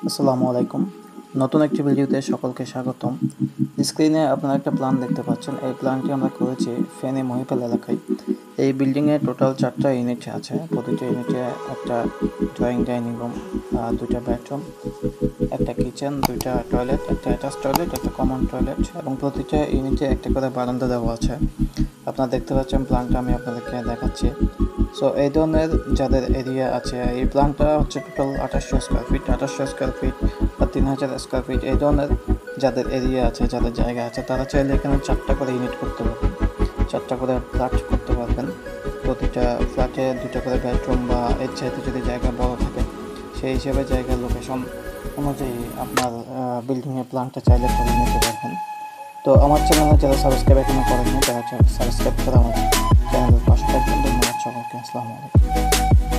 আসসালামু আলাইকুম। নতুন একটি ভিডিওতে সকলকে স্বাগতম। স্ক্রিনে আপনারা একটা প্ল্যান দেখতে পাচ্ছেন। এই প্ল্যানটি আমরা করেছি ফেনী মহিপাল এলাকায়। এই বিল্ডিংয়ে টোটাল 4টা ইউনিট আছে। প্রতিটা ইউনিটে একটা ড্রয়িং ডাইনিং রুম, 2টা বেডরুম, একটা কিচেন, 2টা টয়লেট, একটা অ্যাটাচ টয়লেট, একটা কমন টয়লেট এবং প্রতিটা ইউনিটে একটা করে বারান্দা দেওয়া আছে। আপনারা দেখতে পাচ্ছেন প্ল্যানটা আমি আপনাদেরকে দেখাচ্ছি। সো এই ধরনের যাদের এরিয়া আছে, এই প্ল্যানটা হচ্ছে total 2800 square feet, 2800 square feet বা 3000 স্কোয়ার ফিট। এই ধরনের যাদের এরিয়া আছে, যাদের জায়গা আছে, তারা চাইলে এখানে 4টা করে ইউনিট করতে পারবেন, 4টা করে ফ্ল্যাট করতে পারবেন। প্রতিটা ফ্ল্যাটে 2টা করে বেডরুম বা এর চাইতে যদি জায়গা বড় থাকে সেই হিসেবে জায়গার লোকেশন অনুযায়ী আপনার বিল্ডিংয়ের প্ল্যানটা চাইলে করে নিতে পারবেন। তো আমার চ্যানেলে যারা সাবস্ক্রাইব এখনো করেননি তারা সাবস্ক্রাইব করে আমার চ্যানেলের পাশে থাকবেন। ধন্যবাদ সকলকে। আসসালামু আলাইকুম।